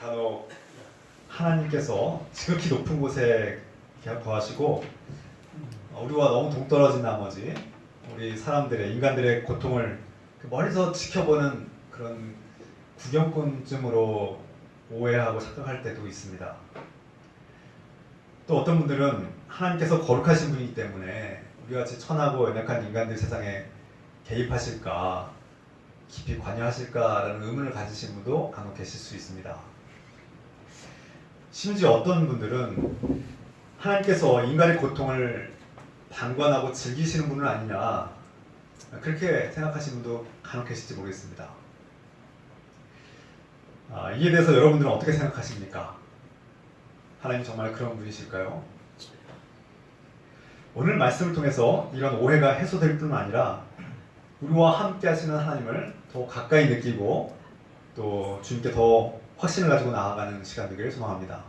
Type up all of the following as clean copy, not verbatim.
간혹 하나님께서 지극히 높은 곳에 거하시고 우리와 너무 동떨어진 나머지 우리 사람들의 인간들의 고통을 멀리서 지켜보는 그런 구경꾼쯤으로 오해하고 착각할 때도 있습니다. 또 어떤 분들은 하나님께서 거룩하신 분이기 때문에 우리같이 천하고 연약한 인간들 세상에 개입하실까, 깊이 관여하실까라는 의문을 가지신 분도 간혹 계실 수 있습니다. 심지어 어떤 분들은 하나님께서 인간의 고통을 방관하고 즐기시는 분은 아니냐, 그렇게 생각하시는 분도 간혹 계실지 모르겠습니다. 이에 대해서 여러분들은 어떻게 생각하십니까? 하나님 정말 그런 분이실까요? 오늘 말씀을 통해서 이런 오해가 해소될 뿐만 아니라 우리와 함께 하시는 하나님을 더 가까이 느끼고 또 주님께 더 확신을 가지고 나아가는 시간 되기를 소망합니다.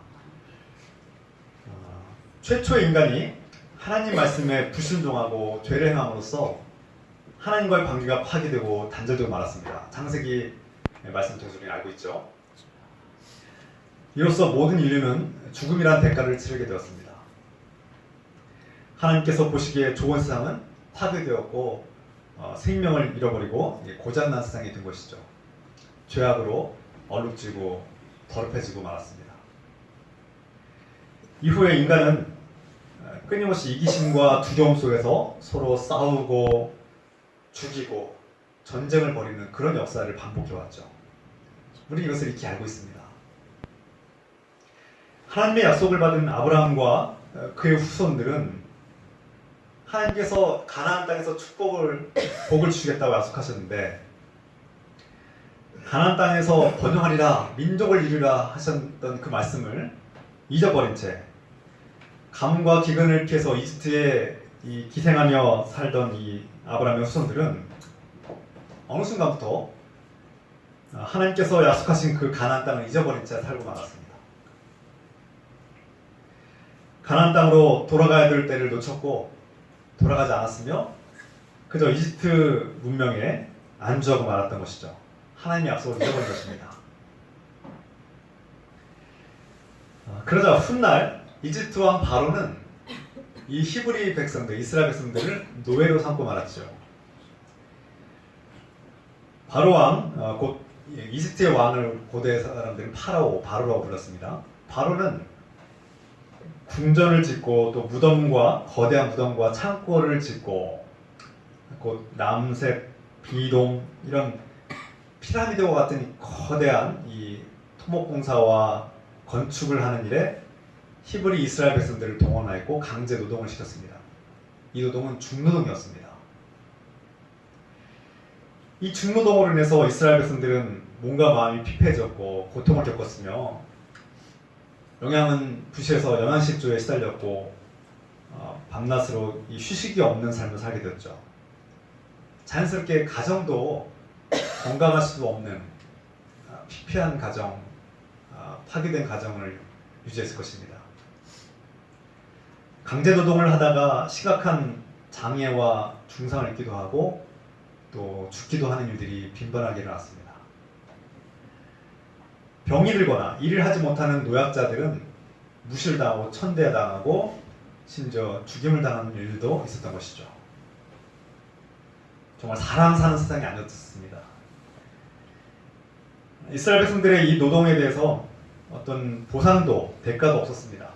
최초의 인간이 하나님 말씀에 불순종하고 죄를 행함으로써 하나님과의 관계가 파괴되고 단절되고 말았습니다. 창세기 말씀 통해서 우리는 알고 있죠. 이로써 모든 인류는 죽음이라는 대가를 치르게 되었습니다. 하나님께서 보시기에 좋은 세상은 파괴되었고 생명을 잃어버리고 고장난 세상이 된 것이죠. 죄악으로 얼룩지고 더럽혀지고 말았습니다. 이후에 인간은 끊임없이 이기심과 두려움 속에서 서로 싸우고 죽이고 전쟁을 벌이는 그런 역사를 반복해왔죠. 우리는 이것을 익히 알고 있습니다. 하나님의 약속을 받은 아브라함과 그의 후손들은 하나님께서 가나안 땅에서 복을 주시겠다고 약속하셨는데 가나안 땅에서 번영하리라, 민족을 이루라 하셨던 그 말씀을 잊어버린 채 가뭄과 기근을 피해서 이집트에 기생하며 살던 이 아브라함의 후손들은 어느 순간부터 하나님께서 약속하신 그 가나안 땅을 잊어버린 채 살고 말았습니다. 가나안 땅으로 돌아가야 될 때를 놓쳤고 돌아가지 않았으며 그저 이집트 문명에 안주하고 말았던 것이죠. 하나님의 약속을 잊어버린 것입니다. 그러자 훗날 이집트 왕 바로는 이 히브리 백성들, 이스라엘 백성들을 노예로 삼고 말았죠. 바로 왕, 곧 이집트의 왕을 고대 사람들은 바로라고 불렀습니다. 바로는 궁전을 짓고 또 무덤과 거대한 무덤과 창고를 짓고 곧 남색, 비동 이런 피라미드와 같은 거대한 이 토목공사와 건축을 하는 일에 히브리 이스라엘 백성들을 동원하였고 강제 노동을 시켰습니다. 이 노동은 중노동이었습니다. 이 중노동으로 인해서 이스라엘 백성들은 몸과 마음이 피폐해졌고 고통을 겪었으며 영양은 부시해서 영양실조에 시달렸고 밤낮으로 이 휴식이 없는 삶을 살게 되었죠. 자연스럽게 가정도 건강할 수도 없는 피폐한 가정, 파괴된 가정을 유지했을 것입니다. 강제노동을 하다가 심각한 장애와 중상을 입기도 하고 또 죽기도 하는 일들이 빈번하게 일어났습니다. 병이 들거나 일을 하지 못하는 노약자들은 무실당하고 천대당하고 심지어 죽임을 당하는 일도 있었던 것이죠. 정말 사람 사는 세상이 아니었습니다. 이스라엘 백성들의 이 노동에 대해서 어떤 보상도 대가도 없었습니다.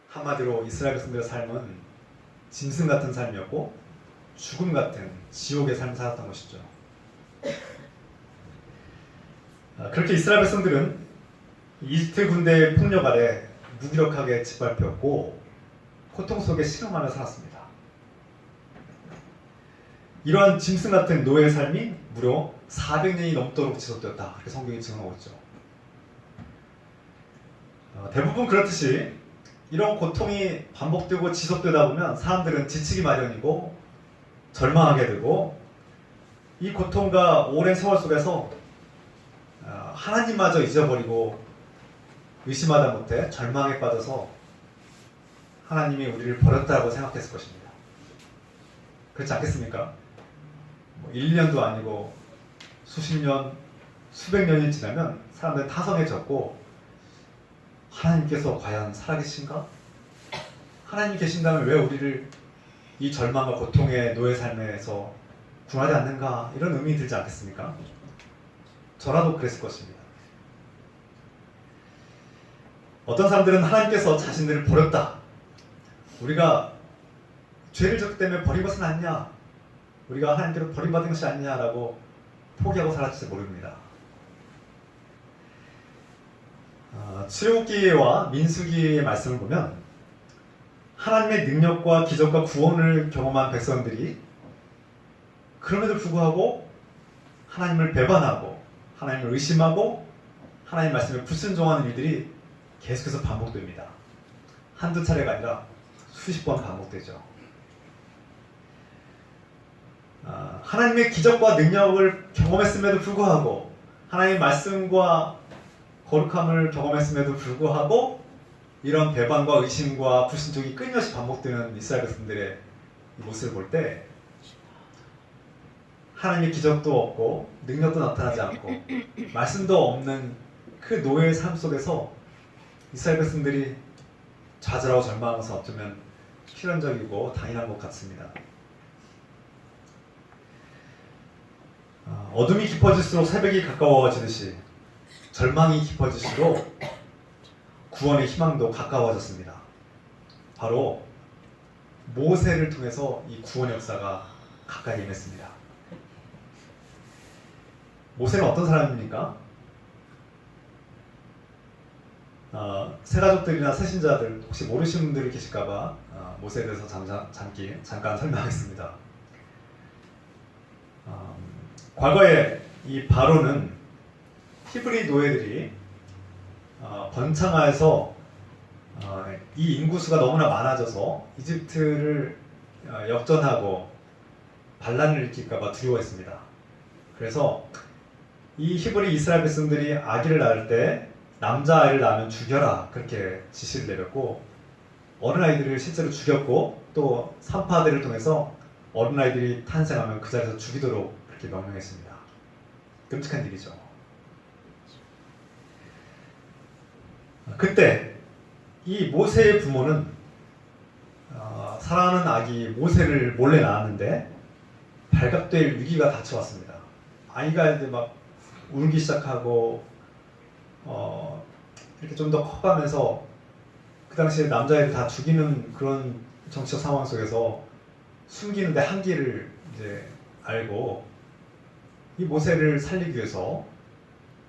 한마디로 이스라엘 백성들의 삶은 짐승 같은 삶이었고 죽음 같은 지옥의 삶을 살았던 것이죠. 그렇게 이스라엘 백성들은 이집트 군대의 폭력 아래 무기력하게 짓밟혔고 고통 속에 신음하며 살았습니다. 이러한 짐승 같은 노예의 삶이 무려 400년이 넘도록 지속되었다. 그렇게 성경이 증언하고 있죠. 대부분 그렇듯이 이런 고통이 반복되고 지속되다 보면 사람들은 지치기 마련이고 절망하게 되고 이 고통과 오랜 세월 속에서 하나님마저 잊어버리고 의심하다 못해 절망에 빠져서 하나님이 우리를 버렸다고 생각했을 것입니다. 그렇지 않겠습니까? 1년도 아니고 수십 년, 수백 년이 지나면 사람들은 타성해졌고 하나님께서 과연 살아계신가? 하나님이 계신다면 왜 우리를 이 절망과 고통의 노예 삶에서 구하지 않는가? 이런 의문이 들지 않겠습니까? 저라도 그랬을 것입니다. 어떤 사람들은 하나님께서 자신들을 버렸다. 우리가 죄를 졌기 때문에 버린 것은 아니냐? 우리가 하나님께로 버림받은 것이 아니냐라고 포기하고 살았을지 모릅니다. 출애굽기와 민수기의 말씀을 보면 하나님의 능력과 기적과 구원을 경험한 백성들이 그럼에도 불구하고 하나님을 배반하고 하나님을 의심하고 하나님 말씀에 불순종하는 일들이 계속해서 반복됩니다. 한두 차례가 아니라 수십 번 반복되죠. 하나님의 기적과 능력을 경험했음에도 불구하고 하나님의 말씀과 거룩함을 경험했음에도 불구하고 이런 배반과 의심과 불순종이 끊임없이 반복되는 이스라엘 백성들의 모습을 볼 때 하나님의 기적도 없고 능력도 나타나지 않고 말씀도 없는 그 노예의 삶 속에서 이스라엘 백성들이 좌절하고 절망하면서 어쩌면 필연적이고 당연한 것 같습니다. 어둠이 깊어질수록 새벽이 가까워지듯이 절망이 깊어질수록 구원의 희망도 가까워졌습니다. 바로 모세를 통해서 이 구원 역사가 가까이 임했습니다. 모세는 어떤 사람입니까? 새가족들이나 새신자들 혹시 모르시는 분들이 계실까봐 모세에 대해서 잠깐 설명하겠습니다. 과거에 이 바로는 히브리 노예들이 번창하여서 이 인구수가 너무나 많아져서 이집트를 역전하고 반란을 일으킬까봐 두려워했습니다. 그래서 이 히브리 이스라엘 백성들이 아기를 낳을 때 남자아이를 낳으면 죽여라 그렇게 지시를 내렸고 어린아이들을 실제로 죽였고 또 산파들을 통해서 어린아이들이 탄생하면 그 자리에서 죽이도록 그렇게 명령했습니다. 끔찍한 일이죠. 그때 이 모세의 부모는 사랑하는 아기 모세를 몰래 낳았는데 발각될 위기가 닥쳐왔습니다. 아이가 이제 막 울기 시작하고 이렇게 좀 더 커가면서 그 당시에 남자애들 다 죽이는 그런 정치적 상황 속에서 숨기는데 한계를 이제 알고 이 모세를 살리기 위해서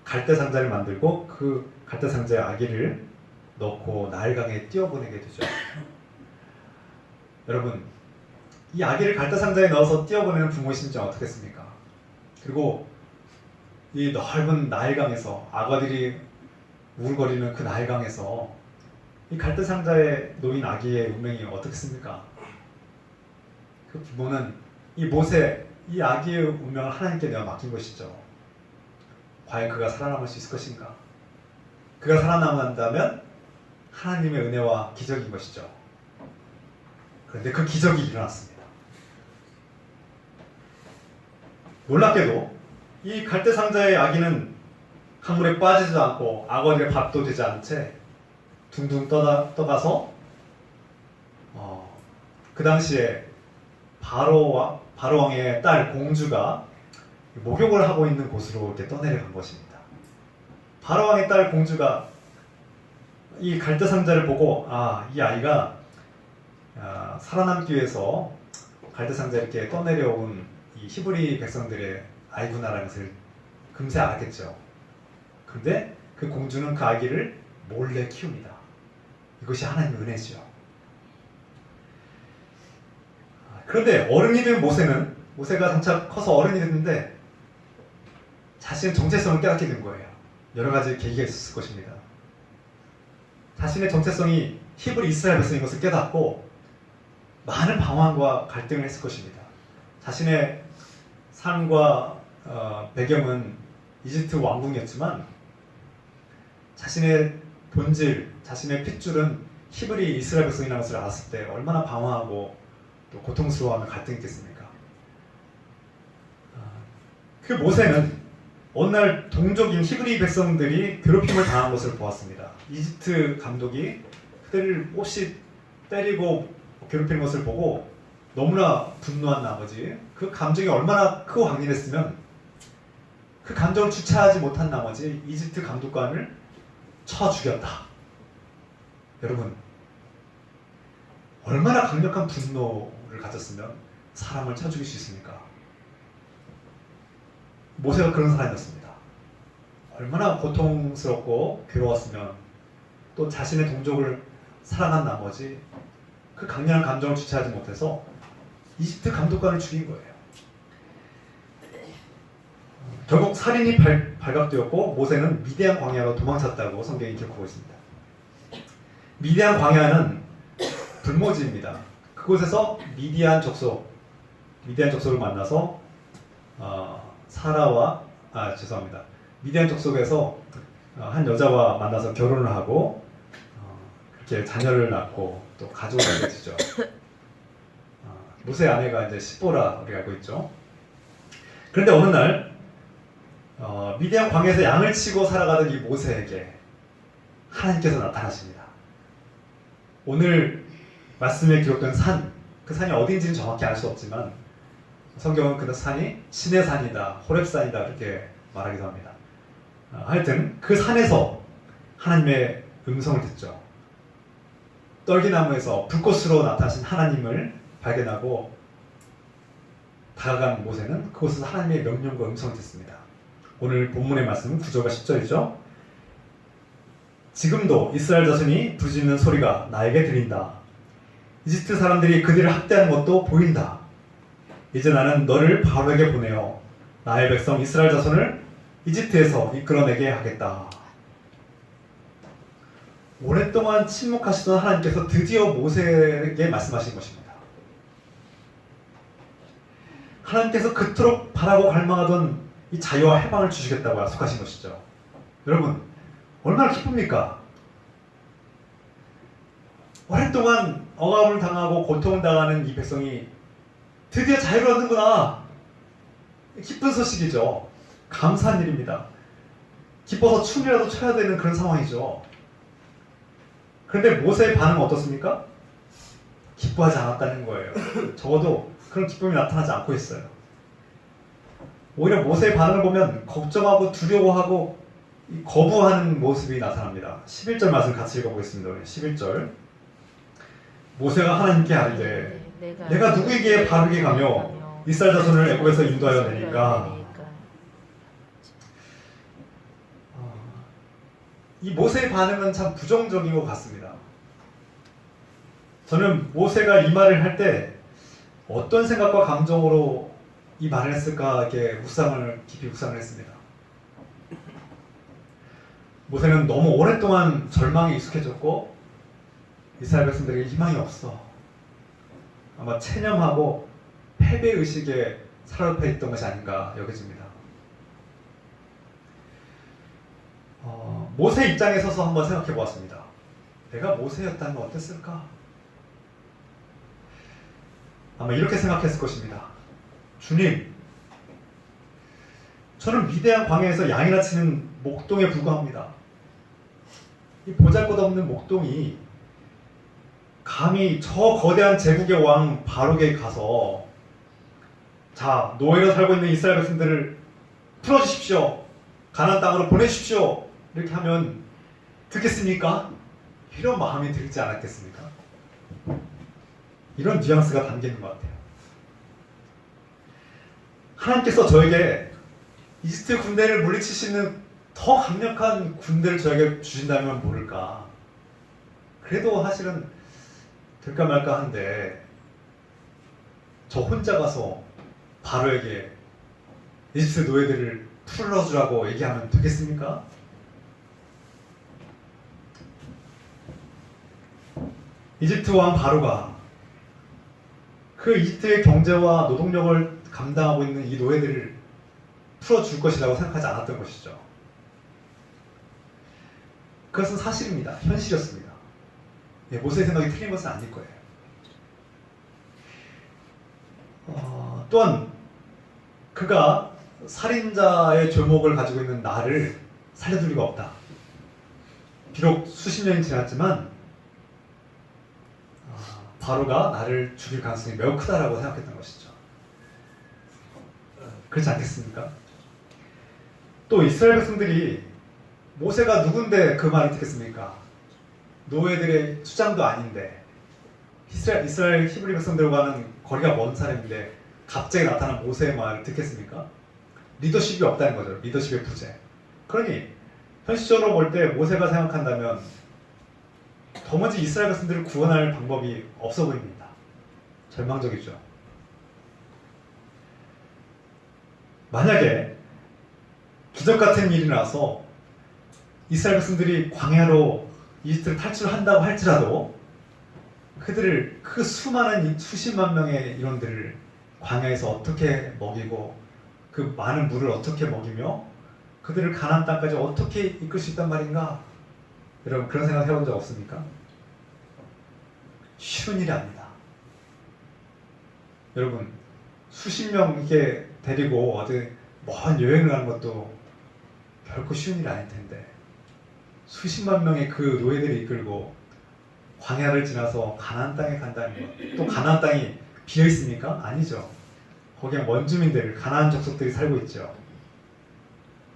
갈대 상자를 만들고 그 갈대 상자에 아기를 넣고 나일강에 띄워보내게 되죠. 여러분, 이 아기를 갈대 상자에 넣어서 띄워보내는 부모의 심정 어떻겠습니까? 그리고 이 넓은 나일강에서 아가들이 우울거리는 그 나일강에서 이 갈대 상자에 놓인 아기의 운명이 어떻겠습니까? 그 부모는 이 모세, 이 아기의 운명을 하나님께 내가 맡긴 것이죠. 과연 그가 살아남을 수 있을 것인가? 그가 살아남는다면 하나님의 은혜와 기적인 것이죠. 그런데 그 기적이 일어났습니다. 놀랍게도 이 갈대 상자의 아기는 강물에 빠지지도 않고 아버지의 밥도 되지 않은 채 둥둥 떠가서 그 당시에 바로 왕의 딸 공주가 목욕을 하고 있는 곳으로 이렇게 떠내려간 것입니다. 바로 왕의 딸 공주가 이 갈대 상자를 보고 이 아이가 살아남기 위해서 갈대 상자에 이렇게 떠내려온 이 히브리 백성들의 아이구나라는 것을 금세 알았겠죠. 그런데 그 공주는 그 아기를 몰래 키웁니다. 이것이 하나님의 은혜죠. 그런데 어른이 된 모세가 장차 커서 어른이 됐는데 자신의 정체성을 깨닫게 된 거예요. 여러 가지 계기가 있었을 것입니다. 자신의 정체성이 히브리 이스라엘 백성인 것을 깨닫고 많은 방황과 갈등을 했을 것입니다. 자신의 삶과 배경은 이집트 왕궁이었지만 자신의 본질, 자신의 핏줄은 히브리 이스라엘 백성이라는 것을 알았을 때 얼마나 방황하고 또 고통스러워하며 갈등했겠습니까? 그 모세는 어느 날 동족인 히브리 백성들이 괴롭힘을 당한 것을 보았습니다. 이집트 감독이 그들을 몹시 때리고 괴롭히는 것을 보고 너무나 분노한 나머지 그 감정이 얼마나 크고 강렬했으면 그 감정을 주체하지 못한 나머지 이집트 감독관을 쳐 죽였다. 여러분, 얼마나 강력한 분노를 가졌으면 사람을 쳐 죽일 수 있습니까? 모세가 그런 사람이었습니다. 얼마나 고통스럽고 괴로웠으면 또 자신의 동족을 사랑한 나머지 그 강렬한 감정을 주체하지 못해서 이집트 감독관을 죽인 거예요. 결국 살인이 발각되었고 모세는 미디안 광야로 도망쳤다고 성경이 기록하고 있습니다. 미디안 광야는 불모지입니다. 그곳에서 미디안 족속을 만나서 미디안 족속에서 한 여자와 만나서 결혼을 하고 그렇게 자녀를 낳고 또 가족을 맺죠. 모세의 아내가 이제 시보라 우리가 알고 있죠. 그런데 어느 날 미디안 광야에서 양을 치고 살아가던 이 모세에게 하나님께서 나타나십니다. 오늘 말씀에 기록된 산, 그 산이 어딘지는 정확히 알 수 없지만 성경은 그 산이 신의 산이다, 호렙산이다 그렇게 말하기도 합니다. 하여튼 그 산에서 하나님의 음성을 듣죠. 떨기나무에서 불꽃으로 나타나신 하나님을 발견하고 다가간 모세는 그곳에서 하나님의 명령과 음성을 듣습니다. 오늘 본문의 말씀은 9절과 10절이죠. 지금도 이스라엘 자손이 부르짖는 소리가 나에게 들린다. 이집트 사람들이 그들을 학대하는 것도 보인다. 이제 나는 너를 바로에게 보내어 나의 백성 이스라엘 자손을 이집트에서 이끌어내게 하겠다. 오랫동안 침묵하시던 하나님께서 드디어 모세에게 말씀하신 것입니다. 하나님께서 그토록 바라고 갈망하던 이 자유와 해방을 주시겠다고 약속하신 것이죠. 여러분, 얼마나 기쁩니까? 오랫동안 억압을 당하고 고통을 당하는 이 백성이 드디어 자유를 얻는구나. 기쁜 소식이죠. 감사한 일입니다. 기뻐서 춤이라도 춰야 되는 그런 상황이죠. 그런데 모세의 반응은 어떻습니까? 기뻐하지 않았다는 거예요. 적어도 그런 기쁨이 나타나지 않고 있어요. 오히려 모세의 반응을 보면 걱정하고 두려워하고 거부하는 모습이 나타납니다. 11절 말씀 같이 읽어보겠습니다. 11절 모세가 하나님께 아뢰되 내가 누구에게 바르게 가며 이스라엘 자손을 애굽에서 인도하여 내니까. 이 모세의 반응은 참 부정적인 것 같습니다. 저는 모세가 이 말을 할 때 어떤 생각과 감정으로 이 말을 했을까 이렇게 깊이 묵상을 했습니다. 모세는 너무 오랫동안 절망에 익숙해졌고 이스라엘 백성들에게 희망이 없어. 아마 체념하고 패배의식에 사로잡혀 있던 것이 아닌가 여겨집니다. 모세 입장에 서서 한번 생각해 보았습니다. 내가 모세였다면 어땠을까? 아마 이렇게 생각했을 것입니다. 주님, 저는 위대한 광야에서 양이나 치는 목동에 불과합니다. 이 보잘것없는 목동이 감히 저 거대한 제국의 왕 바로에게 가서 자, 노예로 살고 있는 이스라엘 백성들을 풀어주십시오. 가나안 땅으로 보내십시오. 이렇게 하면 듣겠습니까? 이런 마음이 들지 않았겠습니까? 이런 뉘앙스가 담겨 있는 것 같아요. 하나님께서 저에게 이집트 군대를 물리치시는 더 강력한 군대를 저에게 주신다면 모를까. 그래도 사실은 될까 말까 한데 저 혼자 가서 바로에게 이집트 노예들을 풀어주라고 얘기하면 되겠습니까? 이집트 왕 바로가 그 이집트의 경제와 노동력을 감당하고 있는 이 노예들을 풀어줄 것이라고 생각하지 않았던 것이죠. 그것은 사실입니다. 현실이었습니다. 모세의 생각이 틀린 것은 아닐 거예요. 또한 그가 살인자의 죄목을 가지고 있는 나를 살려둘 리가 없다. 비록 수십 년이 지났지만 바로가 나를 죽일 가능성이 매우 크다라고 생각했던 것이죠. 그렇지 않겠습니까? 또 이스라엘 백성들이 모세가 누군데 그 말을 듣겠습니까? 노예들의 수장도 아닌데 이스라엘 히브리 백성들과는 거리가 먼 사람인데 갑자기 나타난 모세의 말을 듣겠습니까? 리더십이 없다는 거죠. 리더십의 부재. 그러니 현실적으로 볼 때 모세가 생각한다면 도무지 이스라엘 백성들을 구원할 방법이 없어 보입니다. 절망적이죠. 만약에 기적 같은 일이 나서 이스라엘 백성들이 광야로 이집트를 탈출한다고 할지라도 그들을 그 수많은 수십만 명의 인원들을 광야에서 어떻게 먹이고 그 많은 물을 어떻게 먹이며 그들을 가나안 땅까지 어떻게 이끌 수 있단 말인가? 여러분 그런 생각 해본 적 없습니까? 쉬운 일이 아닙니다. 여러분 수십 명 이렇게 데리고 어디 먼 여행을 가는 것도 결코 쉬운 일이 아닐 텐데 수십만 명의 그 노예들을 이끌고 광야를 지나서 가나안 땅에 간다는 것. 또 가나안 땅이 비어 있습니까? 아니죠. 거기에 원주민들, 가나안 족속들이 살고 있죠.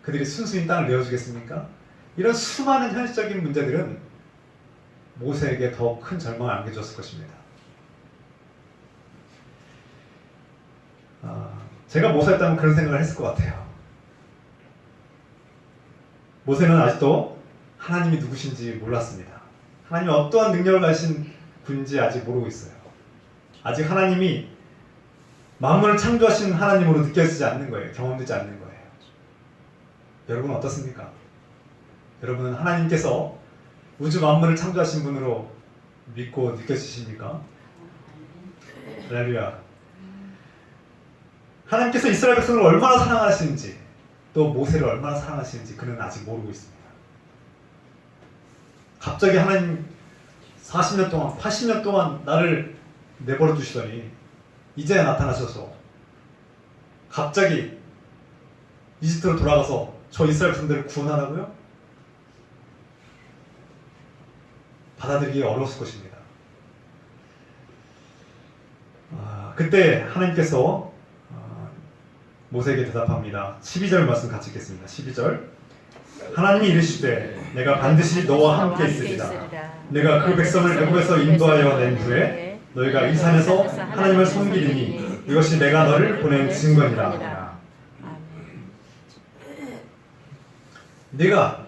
그들이 순수히 땅을 내어주겠습니까? 이런 수많은 현실적인 문제들은 모세에게 더 큰 절망을 안겨줬을 것입니다. 제가 모세였다면 그런 생각을 했을 것 같아요. 모세는 아직도 하나님이 누구신지 몰랐습니다. 하나님이 어떠한 능력을 가진 분인지 아직 모르고 있어요. 아직 하나님이 만물을 창조하신 하나님으로 느껴지지 않는 거예요. 경험되지 않는 거예요. 여러분은 어떻습니까? 여러분은 하나님께서 우주 만물을 창조하신 분으로 믿고 느껴지십니까? 할렐루야. 하나님께서 이스라엘 백성을 얼마나 사랑하시는지 또 모세를 얼마나 사랑하시는지 그는 아직 모르고 있습니다. 갑자기 하나님 40년 동안 80년 동안 나를 내버려 두시더니 이제야 나타나셔서 갑자기 이집트로 돌아가서 저 이스라엘 백성들을 구원하라고요? 받아들이기 어려웠을 것입니다. 그때 하나님께서 모세에게 대답합니다. 12절 말씀 같이 읽겠습니다. 12절 하나님이 이르시되 내가 반드시 너와 함께 있으리라. 내가 그 백성을 애굽에서 인도하여 낸 후에 너희가 이 산에서 하나님을 섬기리니 이것이 내가 너를 보낸 증거니라. 내가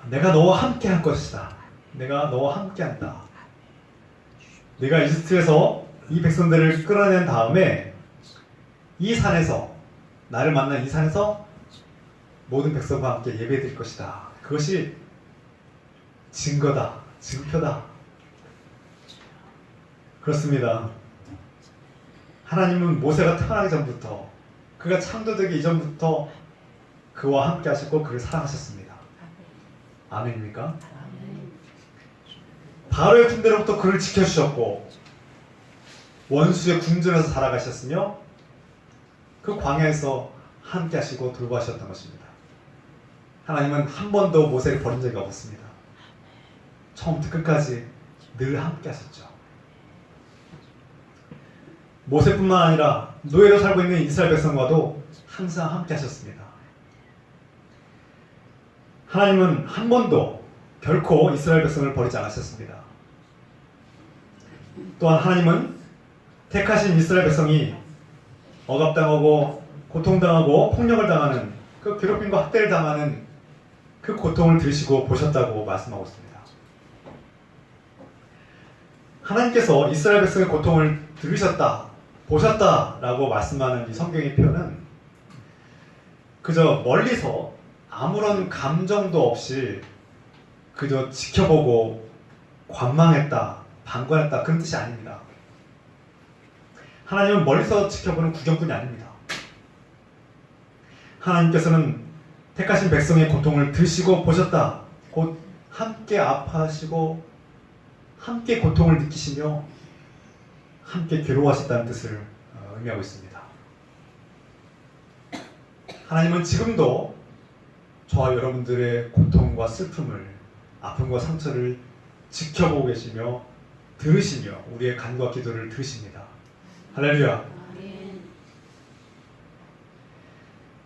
너와 함께 할 것이다. 내가 너와 함께 한다. 내가 이집트에서 이 백성들을 끌어낸 다음에 이 산에서 나를 만난 이 산에서 모든 백성과 함께 예배드릴 것이다. 그것이 증거다. 증표다. 그렇습니다. 하나님은 모세가 태어나기 전부터 그가 창조되기 이전부터 그와 함께 하셨고 그를 사랑하셨습니다. 아멘입니까? 바로의 군대로부터 그를 지켜주셨고 원수의 궁전에서 살아가셨으며 그 광야에서 함께 하시고 돌보셨던 것입니다. 하나님은 한 번도 모세를 버린 적이 없었습니다. 처음부터 끝까지 늘 함께 하셨죠. 모세뿐만 아니라 노예로 살고 있는 이스라엘 백성과도 항상 함께 하셨습니다. 하나님은 한 번도 결코 이스라엘 백성을 버리지 않으셨습니다. 또한 하나님은 택하신 이스라엘 백성이 억압당하고 고통당하고 폭력을 당하는 그 괴롭힘과 학대를 당하는 그 고통을 들으시고 보셨다고 말씀하고 있습니다. 하나님께서 이스라엘 백성의 고통을 들으셨다, 보셨다라고 말씀하는 이 성경의 표현은 그저 멀리서 아무런 감정도 없이 그저 지켜보고 관망했다, 방관했다 그런 뜻이 아닙니다. 하나님은 멀리서 지켜보는 구경꾼이 아닙니다. 하나님께서는 택하신 백성의 고통을 드시고 보셨다. 곧 함께 아파하시고 함께 고통을 느끼시며 함께 괴로워하셨다는 뜻을 의미하고 있습니다. 하나님은 지금도 저와 여러분들의 고통과 슬픔을, 아픔과 상처를 지켜보고 계시며 들으시며 우리의 간과 기도를 들으십니다. 할렐루야.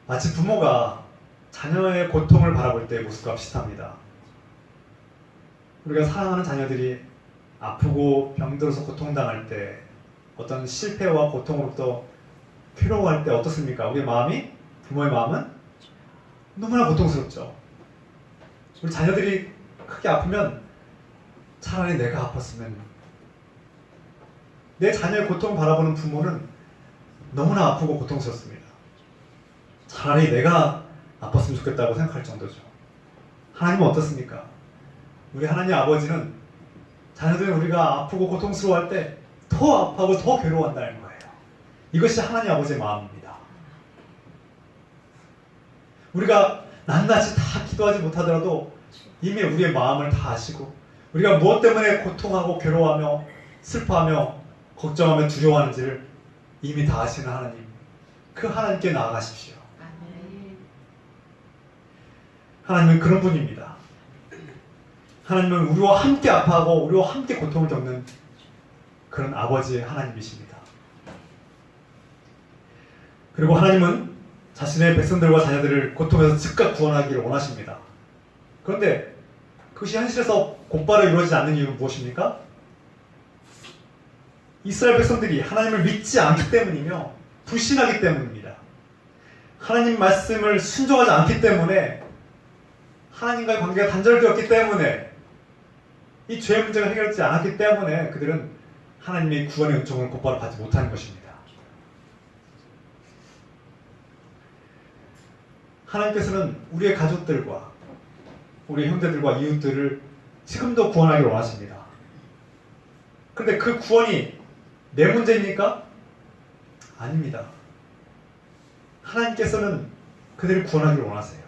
마치 부모가 자녀의 고통을 바라볼 때의 모습과 비슷합니다. 우리가 사랑하는 자녀들이 아프고 병들어서 고통당할 때, 어떤 실패와 고통으로부터 괴로워할 때 어떻습니까? 우리의 마음이, 부모의 마음은 너무나 고통스럽죠. 우리 자녀들이 크게 아프면 차라리 내가 아팠으면, 내 자녀의 고통을 바라보는 부모는 너무나 아프고 고통스럽습니다. 차라리 내가 아팠으면 좋겠다고 생각할 정도죠. 하나님은 어떻습니까? 우리 하나님 아버지는 자녀들이 우리가 아프고 고통스러워할 때 더 아파하고 더 괴로워한다는 거예요. 이것이 하나님 아버지의 마음입니다. 우리가 낱낱이 다 기도하지 못하더라도 이미 우리의 마음을 다 아시고, 우리가 무엇 때문에 고통하고 괴로워하며 슬퍼하며 걱정하며 두려워하는지를 이미 다 아시는 하나님, 그 하나님께 나아가십시오. 하나님은 그런 분입니다. 하나님은 우리와 함께 아파하고 우리와 함께 고통을 겪는 그런 아버지의 하나님이십니다. 그리고 하나님은 자신의 백성들과 자녀들을 고통에서 즉각 구원하기를 원하십니다. 그런데 그것이 현실에서 곧바로 이루어지지 않는 이유는 무엇입니까? 이스라엘 백성들이 하나님을 믿지 않기 때문이며 불신하기 때문입니다. 하나님 말씀을 순종하지 않기 때문에, 하나님과의 관계가 단절되었기 때문에, 이 죄의 문제가 해결되지 않았기 때문에 그들은 하나님의 구원의 은총을 곧바로 받지 못하는 것입니다. 하나님께서는 우리의 가족들과 우리 형제들과 이웃들을 지금도 구원하기를 원하십니다. 그런데 그 구원이 내 문제입니까? 아닙니다. 하나님께서는 그들을 구원하기를 원하세요.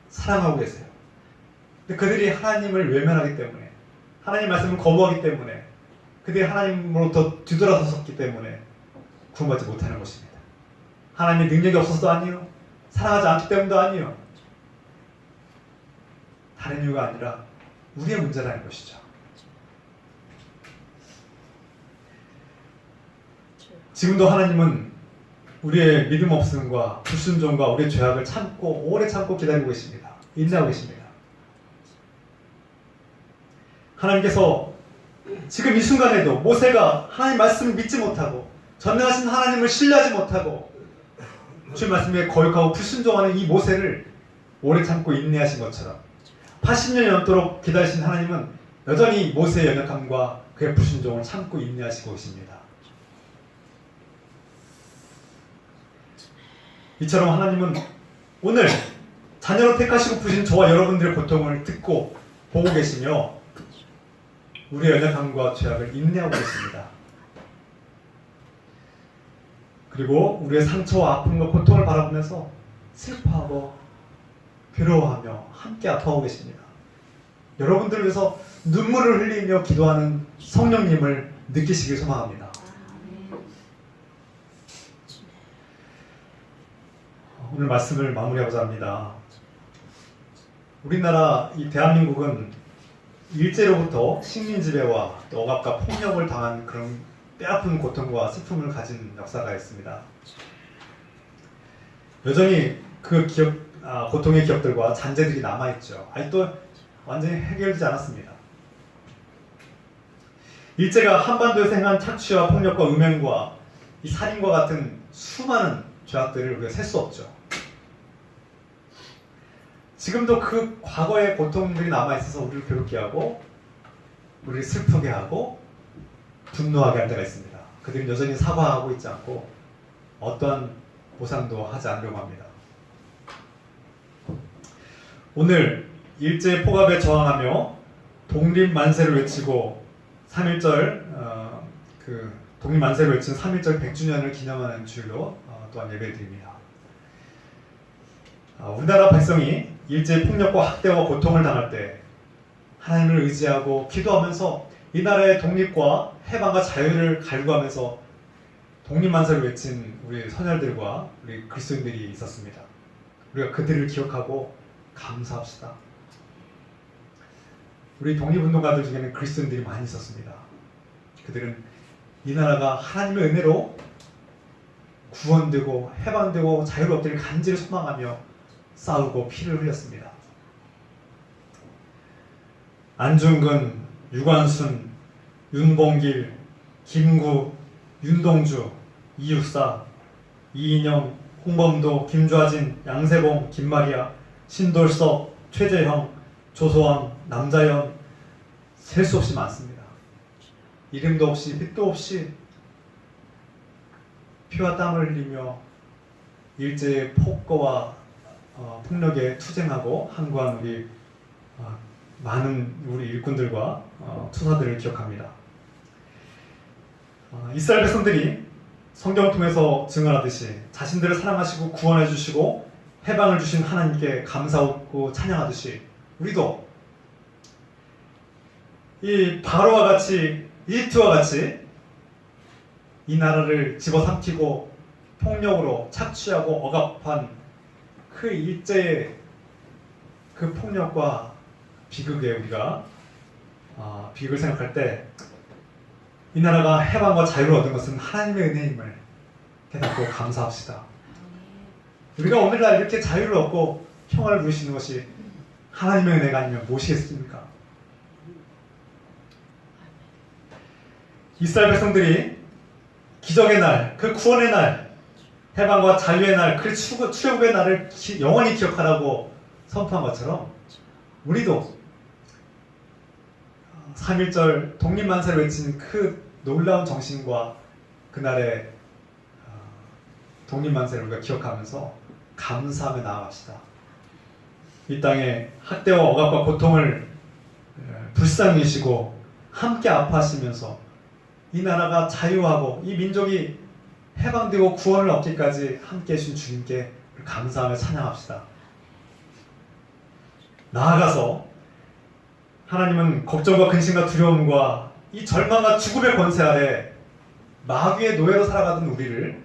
사랑하고 계세요. 근데 그들이 하나님을 외면하기 때문에, 하나님 말씀을 거부하기 때문에, 그들이 하나님으로부터 뒤돌아섰기 때문에 구원받지 못하는 것입니다. 하나님의 능력이 없어서도 아니요, 사랑하지 않기 때문도 아니요, 다른 이유가 아니라 우리의 문제라는 것이죠. 지금도 하나님은 우리의 믿음 없음과 불순종과 우리의 죄악을 참고, 오래 참고 기다리고 계십니다. 인내하고 계십니다. 하나님께서 지금 이 순간에도 모세가 하나님 말씀을 믿지 못하고 전능하신 하나님을 신뢰하지 못하고 주의 말씀에 거역하고 불순종하는 이 모세를 오래 참고 인내하신 것처럼 80년이 넘도록 기다리신 하나님은 여전히 모세의 연약함과 그의 불순종을 참고 인내하시고 계십니다. 이처럼 하나님은 오늘 자녀로 택하시고 부신 저와 여러분들의 고통을 듣고 보고 계시며 우리의 연약함과 죄악을 인내하고 계십니다. 그리고 우리의 상처와 아픔과 고통을 바라보면서 슬퍼하고 괴로워하며 함께 아파하고 계십니다. 여러분들을 위해서 눈물을 흘리며 기도하는 성령님을 느끼시길 소망합니다. 오늘 말씀을 마무리하고자 합니다. 우리나라 이 대한민국은 일제로부터 식민지배와 또 억압과 폭력을 당한 그런 뼈아픈 고통과 슬픔을 가진 역사가 있습니다. 여전히 그 고통의 기억들과 잔재들이 남아있죠. 아직도 완전히 해결되지 않았습니다. 일제가 한반도에서 행한 착취와 폭력과 음행과 이 살인과 같은 수많은 죄악들을 우리가 셀 수 없죠. 지금도 그 과거의 고통들이 남아있어서 우리를 괴롭게 하고 우리를 슬프게 하고 분노하게 할 때가 있습니다. 그들은 여전히 사과하고 있지 않고 어떠한 보상도 하지 않으려고 합니다. 오늘 일제 포갑에 저항하며 독립만세를 외치고 3.1절 독립만세를 외친 3.1절 100주년을 기념하는 주일로 또한 예배를 드립니다. 우리나라 백성이 일제 폭력과 학대와 고통을 당할 때 하나님을 의지하고 기도하면서 이 나라의 독립과 해방과 자유를 갈구하면서 독립만세를 외친 우리 선열들과 우리 그리스도인들이 있었습니다. 우리가 그들을 기억하고 감사합시다. 우리 독립운동가들 중에는 그리스도인들이 많이 있었습니다. 그들은 이 나라가 하나님의 은혜로 구원되고 해방되고 자유롭기를 간절히 소망하며 싸우고 피를 흘렸습니다. 안중근, 유관순, 윤봉길, 김구, 윤동주, 이육사, 이인영, 홍범도, 김좌진, 양세봉, 김마리아, 신돌석, 최재형, 조소왕, 남자연, 셀 수 없이 많습니다. 이름도 없이 빛도 없이 피와 땀을 흘리며 일제의 폭거와 폭력에 투쟁하고 항거한 우리 많은 우리 일꾼들과 투사들을 기억합니다. 이스라엘 백성들이 성경을 통해서 증언하듯이 자신들을 사랑하시고 구원해 주시고 해방을 주신 하나님께 감사하고 찬양하듯이 우리도 이 바로와 같이 이집트와 같이 이 나라를 집어삼키고 폭력으로 착취하고 억압한 그 일제의 그 폭력과 비극에 우리가 비극을 생각할 때 이 나라가 해방과 자유를 얻은 것은 하나님의 은혜임을 깨닫고 감사합시다. 우리가 오늘날 이렇게 자유를 얻고 평화를 누리시는 것이 하나님의 은혜가 아니면 무엇이겠습니까? 이스라엘 백성들이 기적의 날, 그 구원의 날, 해방과 자유의 날, 그 출애굽의 날을 영원히 기억하라고 선포한 것처럼 우리도 3.1절 독립만세를 외친 그 놀라운 정신과 그날의 독립만세를 우리가 기억하면서 감사하며 나아갑시다. 이 땅에 학대와 억압과 고통을 불쌍히 여기시고 함께 아파하시면서 이 나라가 자유하고 이 민족이 해방되고 구원을 얻기까지 함께 해주신 주님께 감사하며 찬양합시다. 나아가서 하나님은 걱정과 근심과 두려움과 이 절망과 죽음의 권세 아래 마귀의 노예로 살아가던 우리를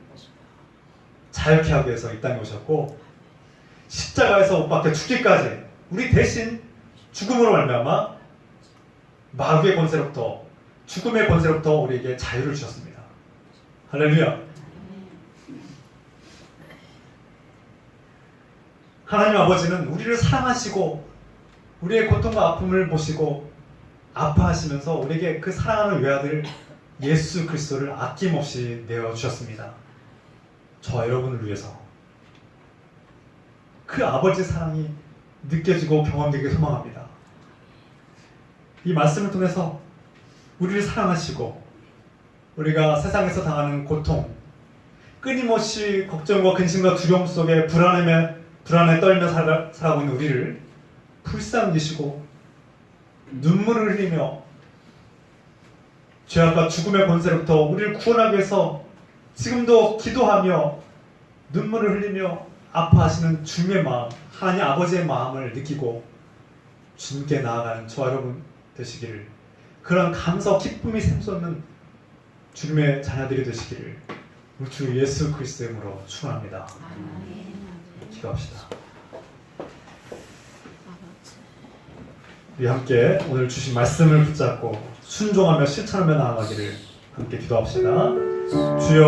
자유케 하기 위해서 이 땅에 오셨고 십자가에서 못 박혀 죽기까지 우리 대신 죽음으로 말미암아 마귀의 권세로부터 죽음의 권세로부터 우리에게 자유를 주셨습니다. 할렐루야. 하나님 아버지는 우리를 사랑하시고 우리의 고통과 아픔을 보시고 아파하시면서 우리에게 그 사랑하는 외아들 예수 그리스도를 아낌없이 내어주셨습니다. 저와 여러분을 위해서 그 아버지의 사랑이 느껴지고 경험되길 소망합니다. 이 말씀을 통해서 우리를 사랑하시고 우리가 세상에서 당하는 고통, 끊임없이 걱정과 근심과 두려움 속에 불안에 떨며 살아가고 있는 우리를 불쌍히 여기시고 눈물을 흘리며 죄악과 죽음의 권세로부터 우리를 구원하기 위해서 지금도 기도하며 눈물을 흘리며 아파하시는 주님의 마음, 하나님 아버지의 마음을 느끼고 주님께 나아가는 저와 여러분 되시기를, 그런 감사와 기쁨이 샘솟는 주님의 자녀들이 되시기를 우리 주 예수 그리스도의 이름으로 축원합니다. 기도합시다. 우리 함께 오늘 주신 말씀을 붙잡고 순종하며 실천하며 나아가기를 함께 기도합시다. 주여